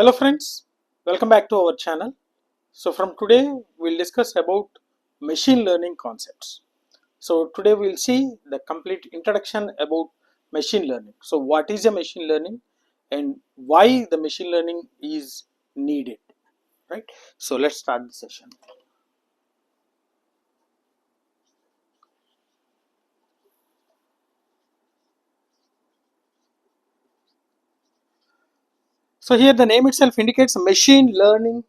Hello friends, welcome back to our channel. So from today we'll discuss about machine learning concepts. So today we'll see the complete introduction about machine learning. So what is a machine learning and why the machine learning is needed, right? So let's start the session. So here the name itself indicates machine learning.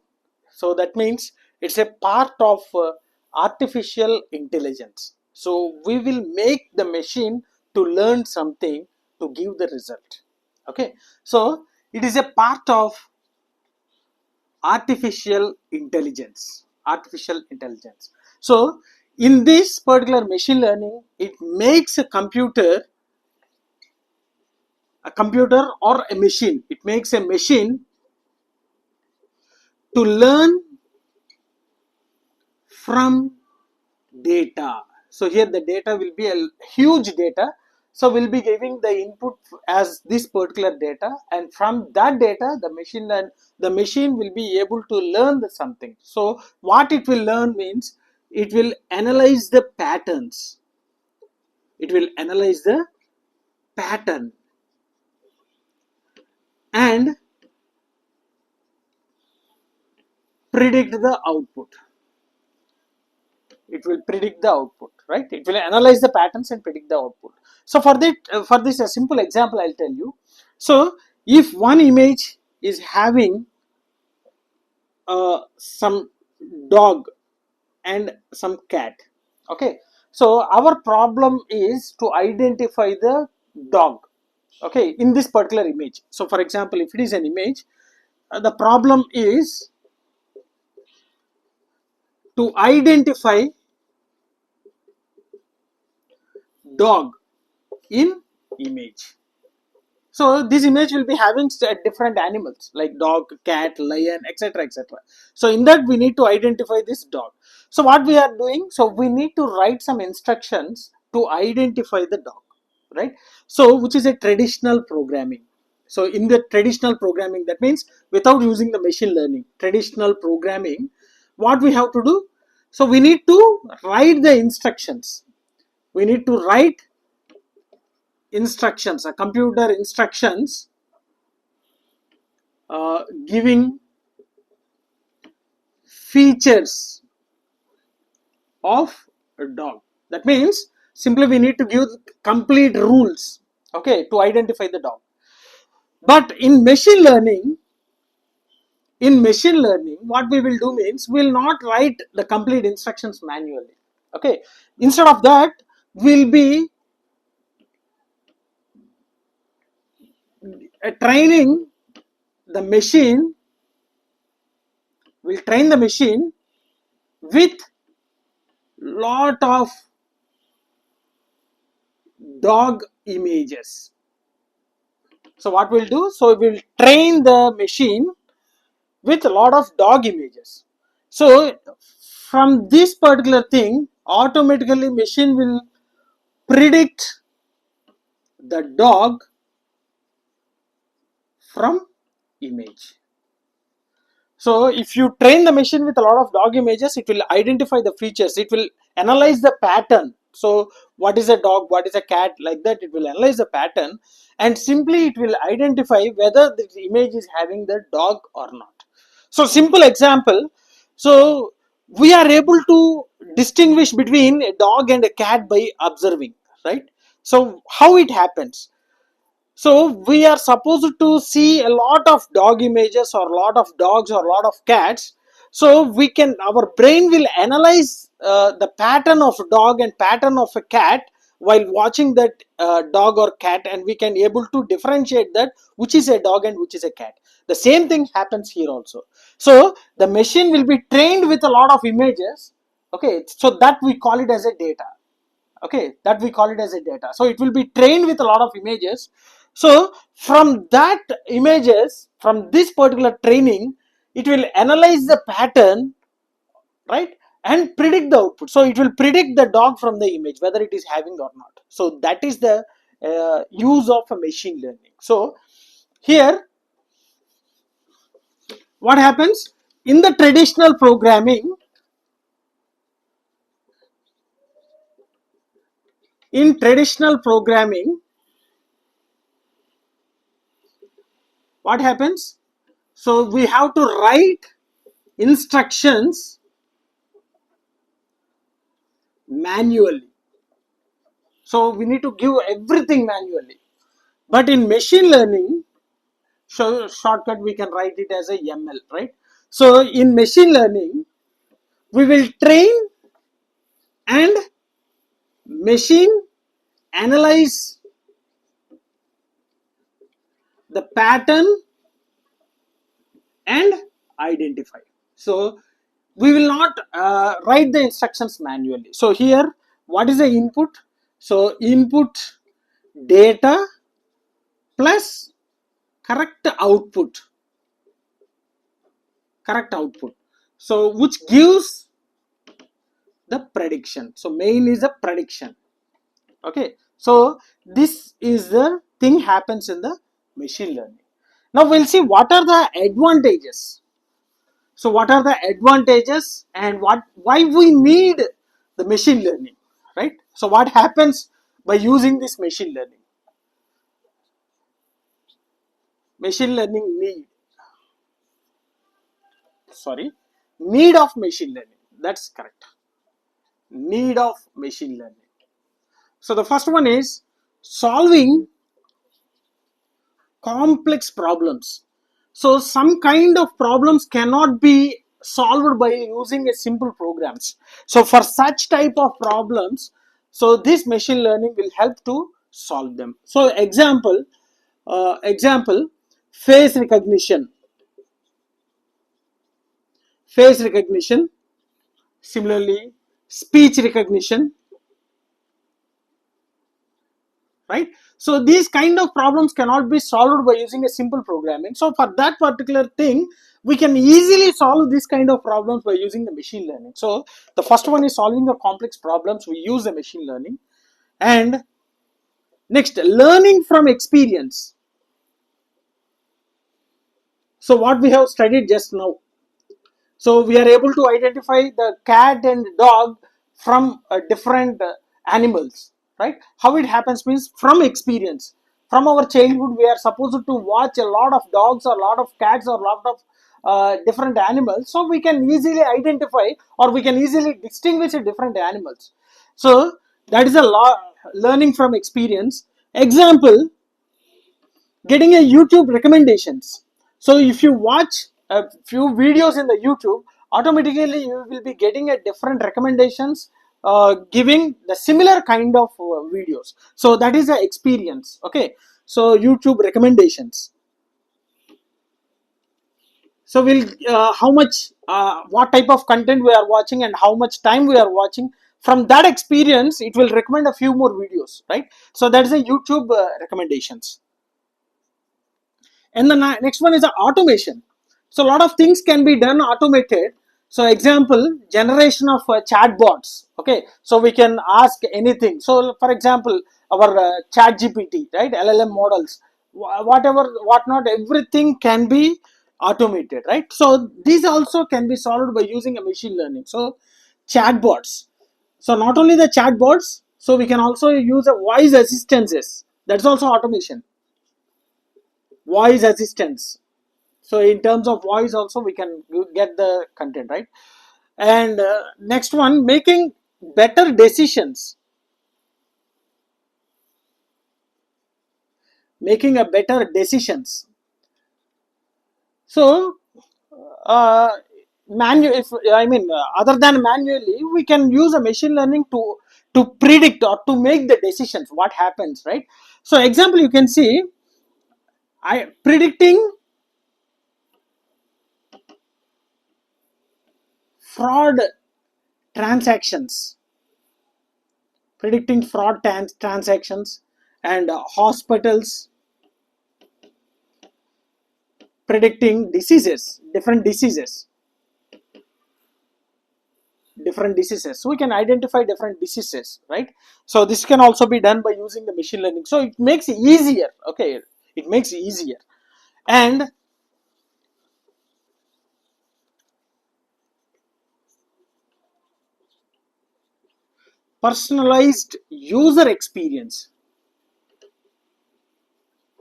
So that means it's a part of artificial intelligence. So we will make the machine to learn something to give the result. Okay. So it is a part of artificial intelligence. Artificial intelligence. So in this particular machine learning, it makes a computer or a machine. It makes a machine to learn from data. So here the data will be a huge data. So we'll be giving the input as this particular data, and from that data the machine will be able to learn something. So what it will learn means it will analyze the patterns. It will analyze the pattern and predict the output. It will predict the output, right? It will analyze the patterns and predict the output. So for this a simple example I'll tell you. So if one image is having some dog and some cat, okay, so our problem is to identify the dog, okay, in this particular image. So for example, if it is an image, the problem is to identify dog in image. So this image will be having different animals like dog, cat, lion, etc, etc. So in that we need to identify this dog. So what we are doing, so we need to write some instructions to identify the dog, right? So which is a traditional programming. So in the traditional programming, that means without using the machine learning, traditional programming, what we have to do, so we need to write the instructions. We need to write instructions, computer instructions, giving features of a dog. That means simply we need to give complete rules, okay, to identify the dog. But in machine learning, what we will do means we will not write the complete instructions manually. Okay, instead of that, we'll be training the machine. We'll train the machine with lot of dog images. So what we'll do, so we'll train the machine with a lot of dog images. So from this particular thing, automatically machine will predict the dog from image. So if you train the machine with a lot of dog images, it will identify the features, it will analyze the pattern. So what is a dog, what is a cat, like that it will analyze the pattern, and simply it will identify whether this image is having the dog or not. So simple example, so we are able to distinguish between a dog and a cat by observing, right? So how it happens? So we are supposed to see a lot of dog images or a lot of dogs or a lot of cats. So we can, our brain will analyze the pattern of a dog and pattern of a cat while watching that dog or cat, and we can able to differentiate that which is a dog and which is a cat. The same thing happens here also. So the machine will be trained with a lot of images, okay, so that we call it as a data, okay, that we call it as a data. So it will be trained with a lot of images. So from that images, from this particular training, it will analyze the pattern, right, and predict the output. So it will predict the dog from the image whether it is having or not. So that is the use of a machine learning. So here what happens in the traditional programming? In traditional programming, what happens? So we have to write instructions manually. So we need to give everything manually. But in machine learning, so shortcut we can write it as a ML, right? So in machine learning, we will train and machine analyze the pattern and identify. So we will not write the instructions manually. So here, what is the input? So input data plus correct output. Correct output. So which gives the prediction. So main is the prediction. Okay. So this is the thing happens in the machine learning. Now we'll see what are the advantages. So what are the advantages and why we need the machine learning, right? So what happens by using this machine learning? Machine learning need of machine learning. That's correct. Need of machine learning. So the first one is solving complex problems. So some kind of problems cannot be solved by using a simple programs. So for such type of problems, so this machine learning will help to solve them. So example, face recognition, face recognition, similarly speech recognition, right? So these kind of problems cannot be solved by using a simple programming. So for that particular thing, we can easily solve this kind of problems by using the machine learning. So the first one is solving the complex problems. We use the machine learning. And next, learning from experience. So what we have studied just now. So we are able to identify the cat and dog from different animals, right? How it happens means from experience. From our childhood, we are supposed to watch a lot of dogs or a lot of cats or a lot of different animals. So we can easily identify or we can easily distinguish different animals. So that is a learning from experience. Example, getting a YouTube recommendations. So if you watch a few videos in the YouTube, automatically you will be getting a different recommendations giving the similar kind of videos. So that is the experience. Okay. So YouTube recommendations. So we'll how much what type of content we are watching and how much time we are watching. From that experience, it will recommend a few more videos, right? So that is a YouTube recommendations. And the next one is the automation. So a lot of things can be done automated. So example, generation of chatbots. Okay, so we can ask anything. So for example, our chat GPT, right, LLM models, whatever, whatnot, everything can be automated, right? So these also can be solved by using a machine learning. So chatbots. So not only the chatbots, so we can also use a voice assistances. That's also automation. Voice assistance. So in terms of voice also we can get the content, right? And next one, making better decisions. Making a better decisions. So if I mean other than manually, we can use a machine learning to predict or to make the decisions what happens, right? So example, you can see I predicting fraud transactions, predicting fraud transactions, and hospitals predicting diseases, different diseases. So we can identify different diseases, right? So this can also be done by using the machine learning. So it makes it easier. Okay, it makes it easier. And personalized user experience.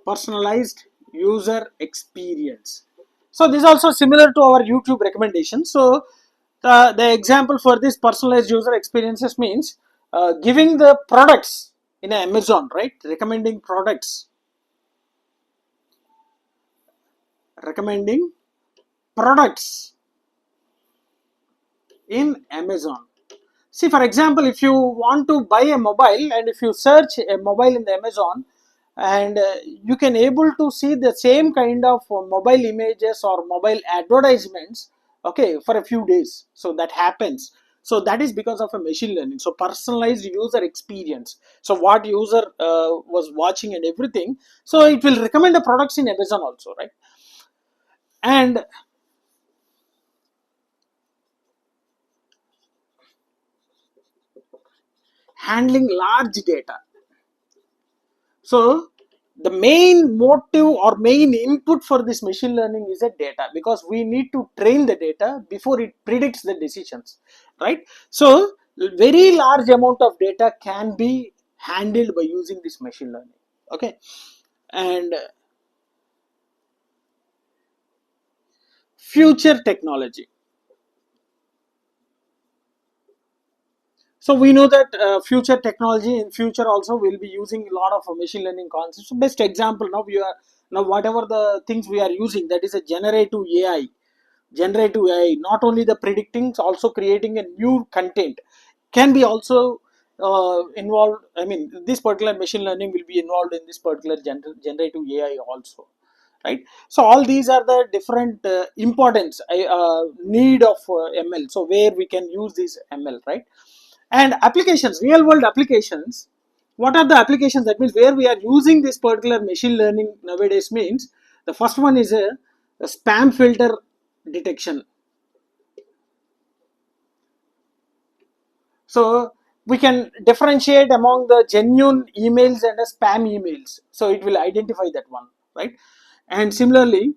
Personalized user experience. So this is also similar to our YouTube recommendations. So the example for this personalized user experiences means giving the products in Amazon, right? Recommending products. Recommending products in Amazon. See, for example, if you want to buy a mobile and if you search a mobile in the Amazon, and you can able to see the same kind of mobile images or mobile advertisements, okay, for a few days. So that happens. So that is because of a machine learning. So personalized user experience. So what user was watching and everything. So it will recommend the products in Amazon also, right? And handling large data. So the main motive or main input for this machine learning is a data, because we need to train the data before it predicts the decisions, right? So very large amount of data can be handled by using this machine learning, okay? And future technology. So we know that future technology in future also will be using a lot of machine learning concepts. So best example, now we are, now whatever the things we are using, that is a generative AI. Generative AI, not only the predicting, also creating a new content can be also involved. I mean, this particular machine learning will be involved in this particular generative AI also, right? So all these are the different importance, need of ML. So where we can use this ML, right? And applications, real world applications. What are the applications? That means where we are using this particular machine learning nowadays means, the first one is a spam filter detection. So we can differentiate among the genuine emails and the spam emails. So it will identify that one, right? And similarly,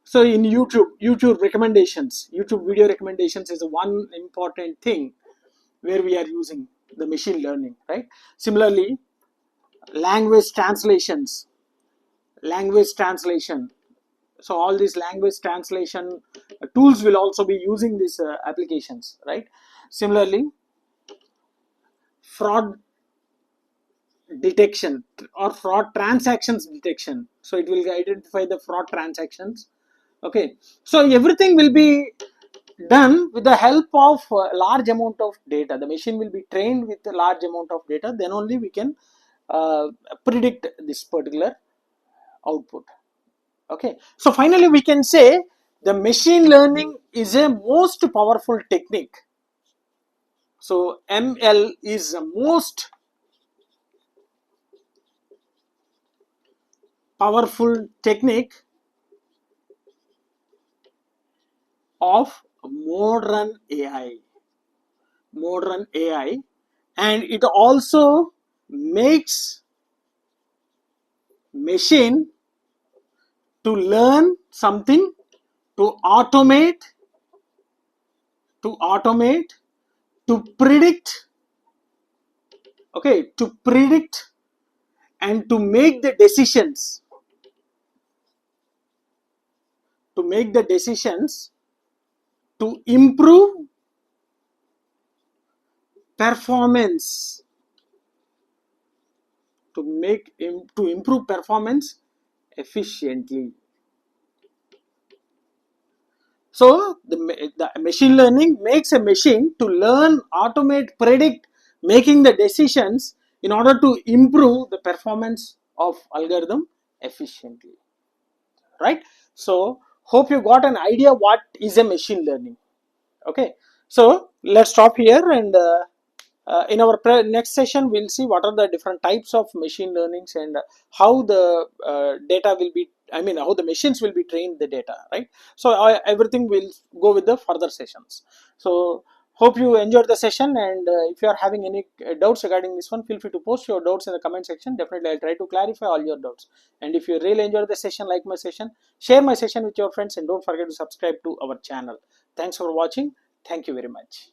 so in YouTube recommendations, YouTube video recommendations is one important thing where we are using the machine learning, right? Similarly, language translations, language translation. So all these language translation tools will also be using these applications, right? Similarly, fraud detection or fraud transactions detection. So it will identify the fraud transactions, okay? So everything will be done with the help of a large amount of data. The machine will be trained with a large amount of data, then only we can uh, predict this particular output, okay? So finally we can say the machine learning is a most powerful technique. So ML is the most powerful technique of modern AI. Modern AI, and it also makes machine to learn something, to automate, to automate, to predict, okay, to predict and to make the decisions, to make the decisions, to improve performance, to make to improve performance efficiently. So the machine learning makes a machine to learn, automate, predict, making the decisions in order to improve the performance of algorithm efficiently, right? So hope you got an idea what is a machine learning, okay? So let's stop here, and in our next session we'll see what are the different types of machine learnings, and how the data will be, I mean how the machines will be trained the data, right? So everything will go with the further sessions. So hope you enjoyed the session, and if you are having any doubts regarding this one, feel free to post your doubts in the comment section. Definitely I'll try to clarify all your doubts. And if you really enjoyed the session, like my session, share my session with your friends, and don't forget to subscribe to our channel. Thanks for watching. Thank you very much.